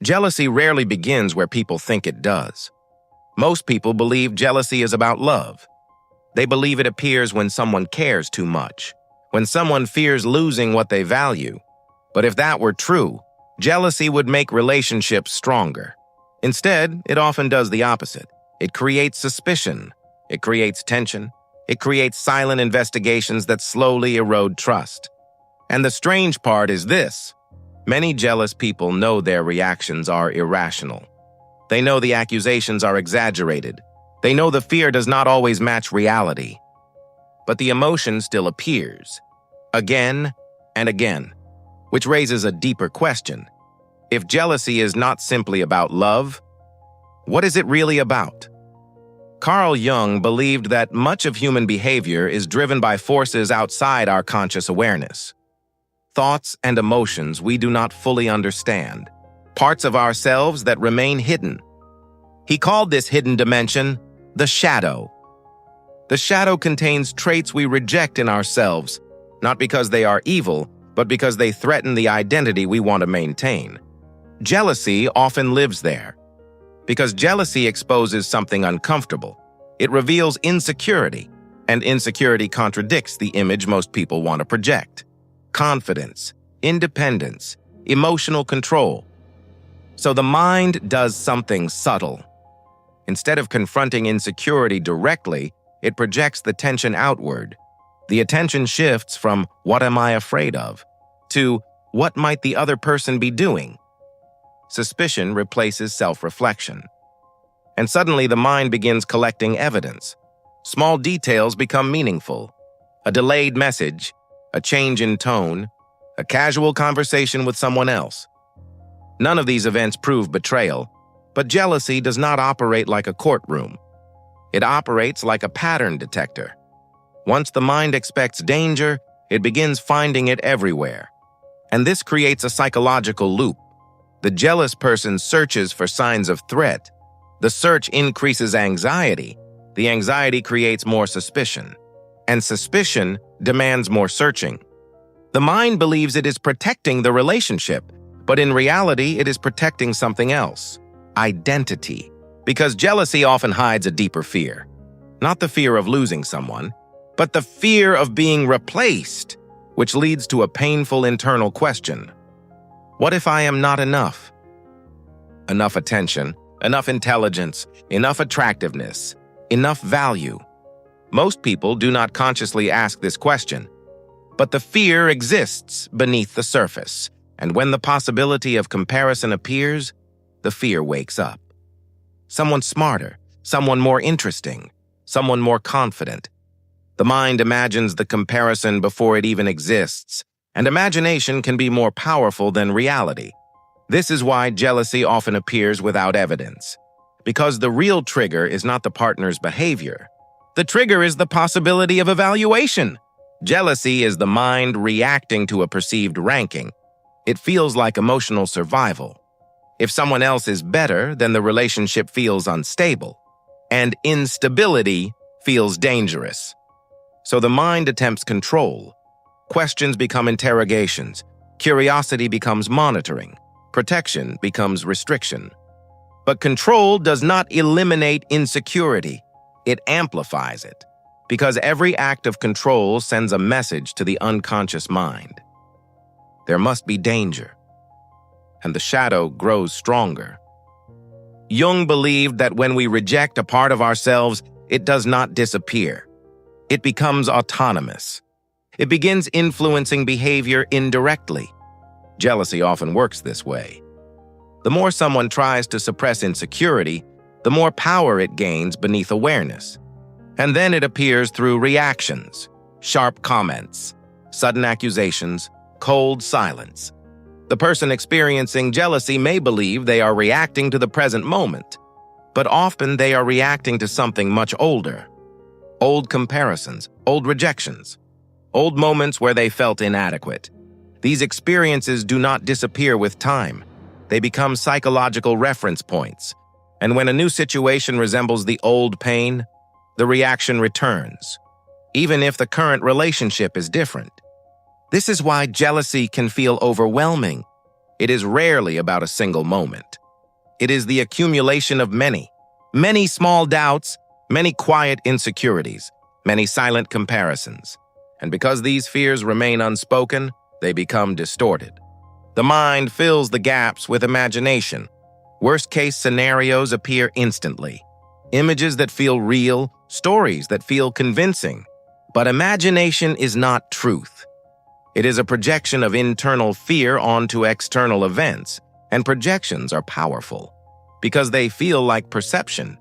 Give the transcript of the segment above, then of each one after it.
Jealousy rarely begins where people think it does. Most people believe jealousy is about love. They believe it appears when someone cares too much, when someone fears losing what they value. But if that were true, jealousy would make relationships stronger. Instead, it often does the opposite. It creates suspicion. It creates tension. It creates silent investigations that slowly erode trust. And the strange part is this: many jealous people know their reactions are irrational. They know the accusations are exaggerated. They know the fear does not always match reality. But the emotion still appears, again and again, which raises a deeper question. If jealousy is not simply about love, what is it really about? Carl Jung believed that much of human behavior is driven by forces outside our conscious awareness. Thoughts and emotions we do not fully understand, parts of ourselves that remain hidden. He called this hidden dimension the shadow. The shadow contains traits we reject in ourselves, not because they are evil, but because they threaten the identity we want to maintain. Jealousy often lives there, because jealousy exposes something uncomfortable. It reveals insecurity, and insecurity contradicts the image most people want to project: confidence, independence, emotional control. So the mind does something subtle. Instead of confronting insecurity directly, it projects the tension outward. The attention shifts from "what am I afraid of?" to "what might the other person be doing?" Suspicion replaces self-reflection. And suddenly the mind begins collecting evidence. Small details become meaningful. A delayed message, a change in tone, a casual conversation with someone else. None of these events prove betrayal, but jealousy does not operate like a courtroom. It operates like a pattern detector. Once the mind expects danger, it begins finding it everywhere. And this creates a psychological loop. The jealous person searches for signs of threat. The search increases anxiety. The anxiety creates more suspicion. And suspicion demands more searching. The mind believes it is protecting the relationship, but in reality, it is protecting something else: identity. Because jealousy often hides a deeper fear. Not the fear of losing someone, but the fear of being replaced, which leads to a painful internal question. What if I am not enough? Enough attention, enough intelligence, enough attractiveness, enough value. Most people do not consciously ask this question, but the fear exists beneath the surface, and when the possibility of comparison appears, the fear wakes up. Someone smarter, someone more interesting, someone more confident. The mind imagines the comparison before it even exists, and imagination can be more powerful than reality. This is why jealousy often appears without evidence, because the real trigger is not the partner's behavior. The trigger is the possibility of evaluation. Jealousy is the mind reacting to a perceived ranking. It feels like emotional survival. If someone else is better, then the relationship feels unstable, and instability feels dangerous. So the mind attempts control. Questions become interrogations. Curiosity becomes monitoring. Protection becomes restriction. But control does not eliminate insecurity. It amplifies it, because every act of control sends a message to the unconscious mind. There must be danger, and the shadow grows stronger. Jung believed that when we reject a part of ourselves, it does not disappear. It becomes autonomous. It begins influencing behavior indirectly. Jealousy often works this way. The more someone tries to suppress insecurity, the more power it gains beneath awareness. And then it appears through reactions, sharp comments, sudden accusations, cold silence. The person experiencing jealousy may believe they are reacting to the present moment, but often they are reacting to something much older. Old comparisons, old rejections, old moments where they felt inadequate. These experiences do not disappear with time. They become psychological reference points. And when a new situation resembles the old pain, the reaction returns, even if the current relationship is different. This is why jealousy can feel overwhelming. It is rarely about a single moment. It is the accumulation of many small doubts, many quiet insecurities, many silent comparisons. And because these fears remain unspoken, they become distorted. The mind fills the gaps with imagination. Worst-case scenarios appear instantly. Images that feel real, stories that feel convincing. But imagination is not truth. It is a projection of internal fear onto external events, and projections are powerful because they feel like perception.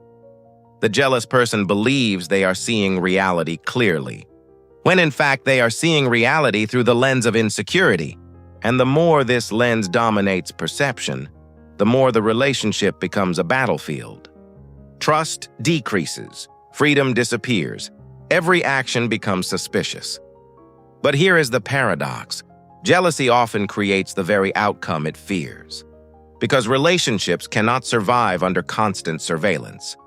The jealous person believes they are seeing reality clearly, when in fact they are seeing reality through the lens of insecurity. And the more this lens dominates perception, the more the relationship becomes a battlefield. Trust decreases, freedom disappears, every action becomes suspicious. But here is the paradox. Jealousy often creates the very outcome it fears. Because relationships cannot survive under constant surveillance.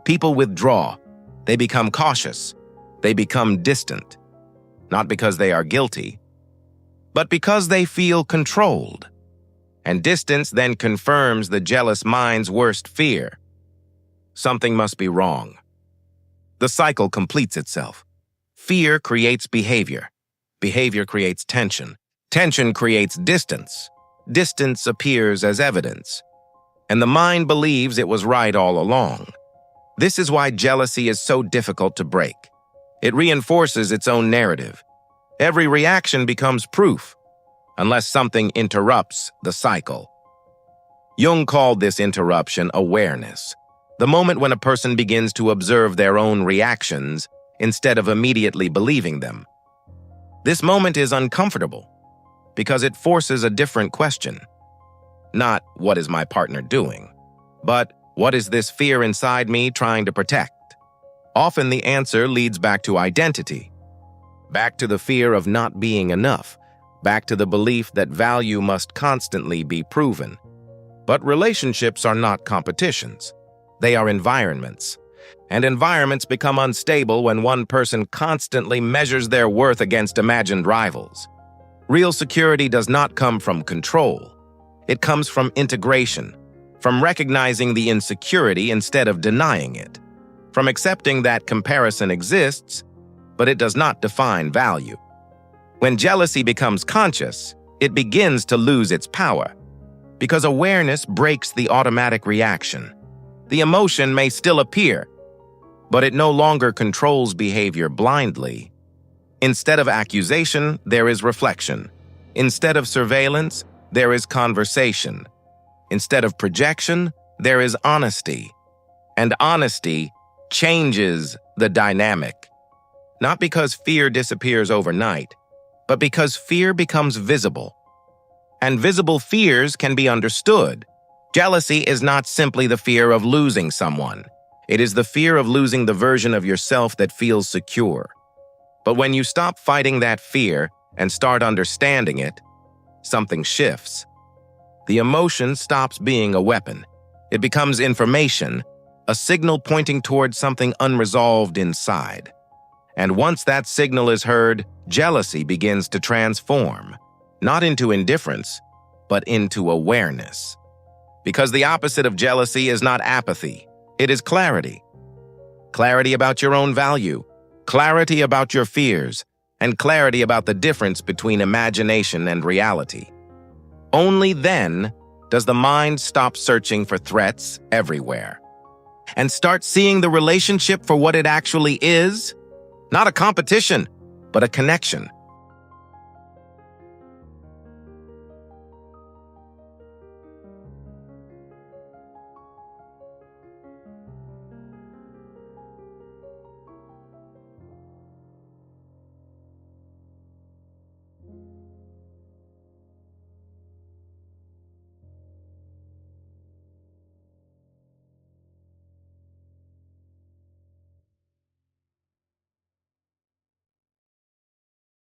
People withdraw, they become cautious, they become distant. Not because they are guilty, but because they feel controlled. And distance then confirms the jealous mind's worst fear. Something must be wrong. The cycle completes itself. Fear creates behavior. Behavior creates tension. Tension creates distance. Distance appears as evidence. And the mind believes it was right all along. This is why jealousy is so difficult to break. It reinforces its own narrative. Every reaction becomes proof, unless something interrupts the cycle. Jung called this interruption awareness, the moment when a person begins to observe their own reactions instead of immediately believing them. This moment is uncomfortable because it forces a different question. Not, what is my partner doing? But, what is this fear inside me trying to protect? Often the answer leads back to identity, back to the fear of not being enough, back to the belief that value must constantly be proven. But relationships are not competitions. They are environments. And environments become unstable when one person constantly measures their worth against imagined rivals. Real security does not come from control. It comes from integration, from recognizing the insecurity instead of denying it, from accepting that comparison exists, but it does not define value. When jealousy becomes conscious, it begins to lose its power, because awareness breaks the automatic reaction. The emotion may still appear, but it no longer controls behavior blindly. Instead of accusation, there is reflection. Instead of surveillance, there is conversation. Instead of projection, there is honesty. And honesty changes the dynamic. Not because fear disappears overnight, but because fear becomes visible. And visible fears can be understood. Jealousy is not simply the fear of losing someone. It is the fear of losing the version of yourself that feels secure. But when you stop fighting that fear and start understanding it, something shifts. The emotion stops being a weapon. It becomes information, a signal pointing towards something unresolved inside. And once that signal is heard, jealousy begins to transform, not into indifference, but into awareness. Because the opposite of jealousy is not apathy, it is clarity. Clarity about your own value, clarity about your fears, and clarity about the difference between imagination and reality. Only then does the mind stop searching for threats everywhere and start seeing the relationship for what it actually is, not a competition, but a connection.